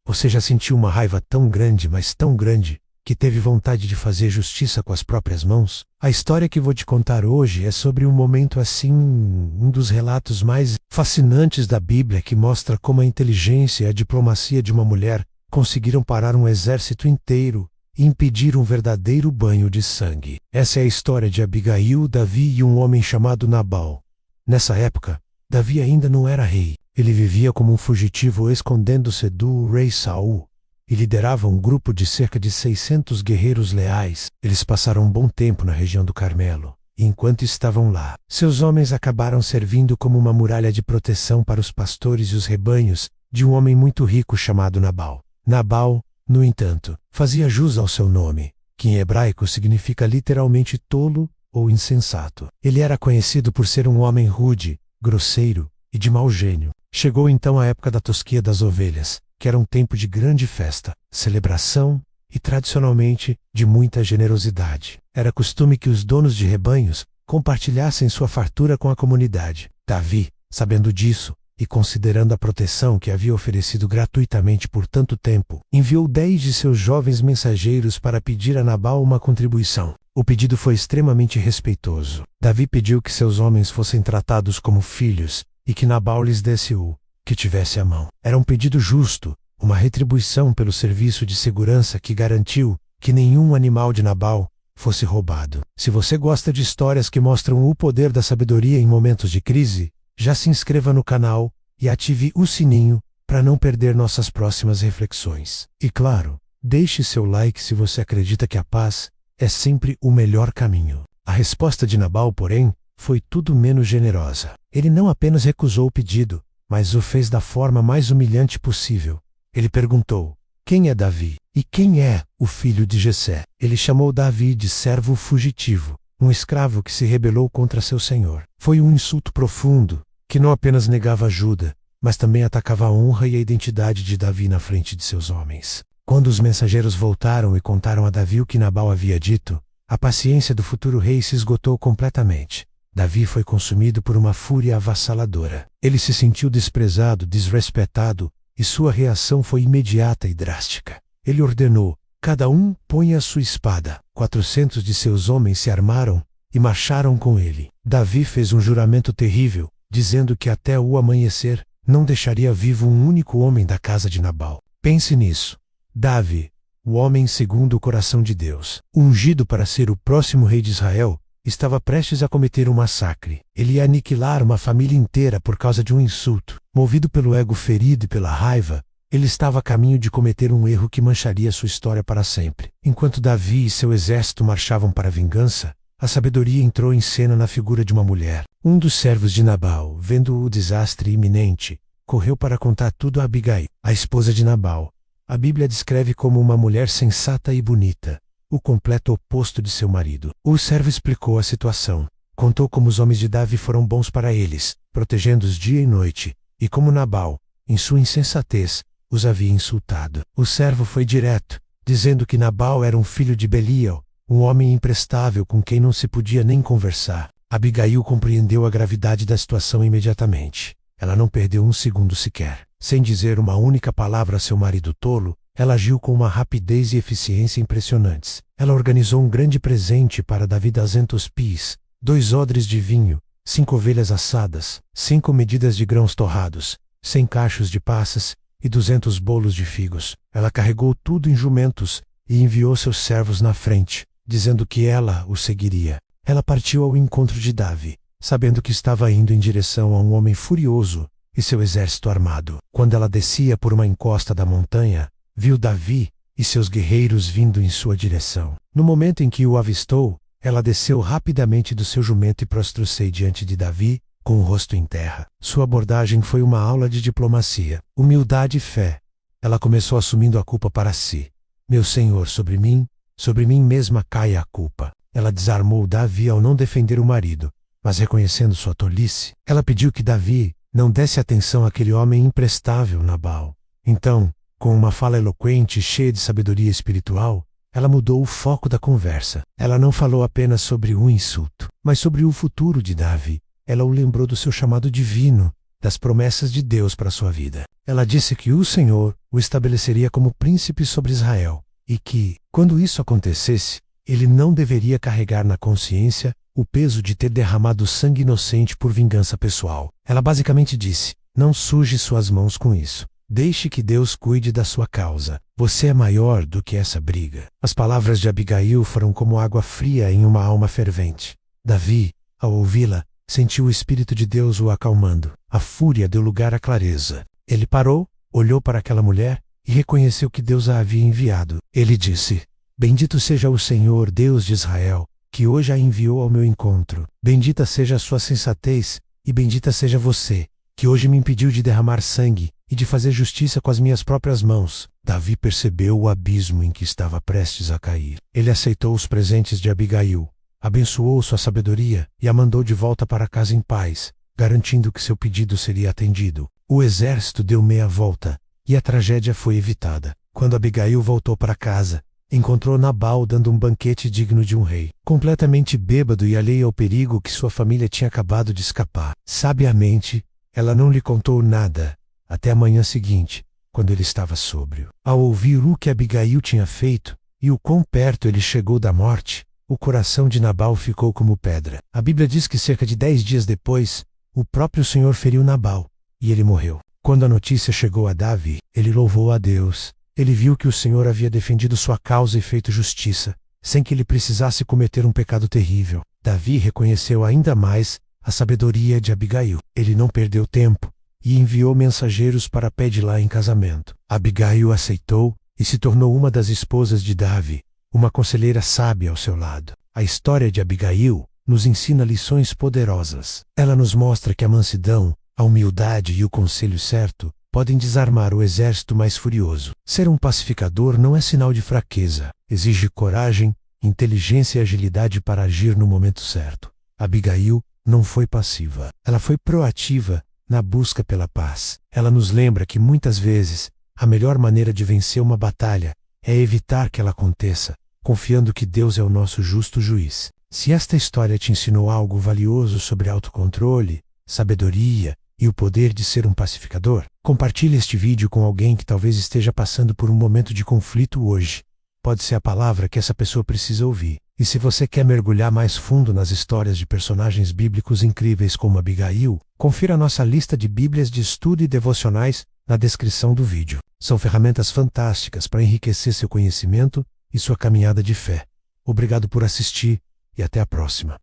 Você já sentiu uma raiva tão grande, mas tão grande, que teve vontade de fazer justiça com as próprias mãos? A história que vou te contar hoje é sobre um momento assim, um dos relatos mais fascinantes da Bíblia, que mostra como a inteligência e a diplomacia de uma mulher conseguiram parar um exército inteiro e impedir um verdadeiro banho de sangue. Essa é a história de Abigail, Davi e um homem chamado Nabal. Nessa época, Davi ainda não era rei. Ele vivia como um fugitivo escondendo-se do rei Saul e liderava um grupo de cerca de 600 guerreiros leais. Eles passaram um bom tempo na região do Carmelo, e enquanto estavam lá, seus homens acabaram servindo como uma muralha de proteção para os pastores e os rebanhos de um homem muito rico chamado Nabal. Nabal, no entanto, fazia jus ao seu nome, que em hebraico significa literalmente tolo ou insensato. Ele era conhecido por ser um homem rude, grosseiro e de mau gênio. Chegou então a época da tosquia das ovelhas, que era um tempo de grande festa, celebração e, tradicionalmente, de muita generosidade. Era costume que os donos de rebanhos compartilhassem sua fartura com a comunidade. Davi, sabendo disso, e considerando a proteção que havia oferecido gratuitamente por tanto tempo, enviou 10 de seus jovens mensageiros para pedir a Nabal uma contribuição. O pedido foi extremamente respeitoso. Davi pediu que seus homens fossem tratados como filhos e que Nabal lhes desse o que tivesse à mão. Era um pedido justo, uma retribuição pelo serviço de segurança que garantiu que nenhum animal de Nabal fosse roubado. Se você gosta de histórias que mostram o poder da sabedoria em momentos de crise, já se inscreva no canal e ative o sininho para não perder nossas próximas reflexões. E claro, deixe seu like se você acredita que a paz é sempre o melhor caminho. A resposta de Nabal, porém, foi tudo menos generosa. Ele não apenas recusou o pedido, mas o fez da forma mais humilhante possível. Ele perguntou: quem é Davi? E quem é o filho de Jessé? Ele chamou Davi de servo fugitivo, um escravo que se rebelou contra seu senhor. Foi um insulto profundo, que não apenas negava ajuda, mas também atacava a honra e a identidade de Davi na frente de seus homens. Quando os mensageiros voltaram e contaram a Davi o que Nabal havia dito, a paciência do futuro rei se esgotou completamente. Davi foi consumido por uma fúria avassaladora. Ele se sentiu desprezado, desrespeitado, e sua reação foi imediata e drástica. Ele ordenou: cada um ponha a sua espada. 400 de seus homens se armaram e marcharam com ele. Davi fez um juramento terrível, dizendo que até o amanhecer não deixaria vivo um único homem da casa de Nabal. Pense nisso. Davi, o homem segundo o coração de Deus, ungido para ser o próximo rei de Israel, estava prestes a cometer um massacre. Ele ia aniquilar uma família inteira por causa de um insulto. Movido pelo ego ferido e pela raiva, ele estava a caminho de cometer um erro que mancharia sua história para sempre. Enquanto Davi e seu exército marchavam para a vingança, a sabedoria entrou em cena na figura de uma mulher. Um dos servos de Nabal, vendo o desastre iminente, correu para contar tudo a Abigail, a esposa de Nabal. A Bíblia descreve como uma mulher sensata e bonita, o completo oposto de seu marido. O servo explicou a situação, contou como os homens de Davi foram bons para eles, protegendo-os dia e noite, e como Nabal, em sua insensatez, os havia insultado. O servo foi direto, dizendo que Nabal era um filho de Belial, um homem imprestável com quem não se podia nem conversar. Abigail compreendeu a gravidade da situação imediatamente. Ela não perdeu um segundo sequer. Sem dizer uma única palavra a seu marido tolo, ela agiu com uma rapidez e eficiência impressionantes. Ela organizou um grande presente para Davi: 200 pis, 2 odres de vinho, 5 ovelhas assadas, 5 medidas de grãos torrados, 100 cachos de passas e 200 bolos de figos. Ela carregou tudo em jumentos e enviou seus servos na frente, dizendo que ela o seguiria. Ela partiu ao encontro de Davi, sabendo que estava indo em direção a um homem furioso e seu exército armado. Quando ela descia por uma encosta da montanha, viu Davi e seus guerreiros vindo em sua direção. No momento em que o avistou, ela desceu rapidamente do seu jumento e prostrou-se diante de Davi, com o rosto em terra. Sua abordagem foi uma aula de diplomacia, humildade e fé. Ela começou assumindo a culpa para si. Meu senhor, sobre mim mesma cai a culpa. Ela desarmou Davi ao não defender o marido, mas reconhecendo sua tolice, ela pediu que Davi não desse atenção àquele homem imprestável, Nabal. Então, com uma fala eloquente e cheia de sabedoria espiritual, ela mudou o foco da conversa. Ela não falou apenas sobre o insulto, mas sobre o futuro de Davi. Ela o lembrou do seu chamado divino, das promessas de Deus para sua vida. Ela disse que o Senhor o estabeleceria como príncipe sobre Israel, e que, quando isso acontecesse, ele não deveria carregar na consciência o peso de ter derramado sangue inocente por vingança pessoal. Ela basicamente disse: não suje suas mãos com isso. Deixe que Deus cuide da sua causa. Você é maior do que essa briga. As palavras de Abigail foram como água fria em uma alma fervente. Davi, ao ouvi-la, sentiu o Espírito de Deus o acalmando. A fúria deu lugar à clareza. Ele parou, olhou para aquela mulher e reconheceu que Deus a havia enviado. Ele disse: bendito seja o Senhor, Deus de Israel, que hoje a enviou ao meu encontro. Bendita seja a sua sensatez, e bendita seja você, que hoje me impediu de derramar sangue e de fazer justiça com as minhas próprias mãos. Davi percebeu o abismo em que estava prestes a cair. Ele aceitou os presentes de Abigail, abençoou sua sabedoria e a mandou de volta para casa em paz, garantindo que seu pedido seria atendido. O exército deu meia volta e a tragédia foi evitada. Quando Abigail voltou para casa, encontrou Nabal dando um banquete digno de um rei, completamente bêbado e alheio ao perigo que sua família tinha acabado de escapar. Sabiamente, ela não lhe contou nada, até a manhã seguinte, quando ele estava sóbrio. Ao ouvir o que Abigail tinha feito, e o quão perto ele chegou da morte, o coração de Nabal ficou como pedra. A Bíblia diz que cerca de 10 dias depois, o próprio Senhor feriu Nabal, e ele morreu. Quando a notícia chegou a Davi, ele louvou a Deus. Ele viu que o Senhor havia defendido sua causa e feito justiça, sem que ele precisasse cometer um pecado terrível. Davi reconheceu ainda mais a sabedoria de Abigail. Ele não perdeu tempo e enviou mensageiros para pedi-la em casamento. Abigail aceitou e se tornou uma das esposas de Davi, uma conselheira sábia ao seu lado. A história de Abigail nos ensina lições poderosas. Ela nos mostra que a mansidão, a humildade e o conselho certo podem desarmar o exército mais furioso. Ser um pacificador não é sinal de fraqueza. Exige coragem, inteligência e agilidade para agir no momento certo. Abigail não foi passiva. Ela foi proativa na busca pela paz. Ela nos lembra que muitas vezes a melhor maneira de vencer uma batalha é evitar que ela aconteça, confiando que Deus é o nosso justo juiz. Se esta história te ensinou algo valioso sobre autocontrole, sabedoria e o poder de ser um pacificador, compartilhe este vídeo com alguém que talvez esteja passando por um momento de conflito hoje. Pode ser a palavra que essa pessoa precisa ouvir. E se você quer mergulhar mais fundo nas histórias de personagens bíblicos incríveis como Abigail, confira nossa lista de Bíblias de estudo e devocionais na descrição do vídeo. São ferramentas fantásticas para enriquecer seu conhecimento e sua caminhada de fé. Obrigado por assistir e até a próxima.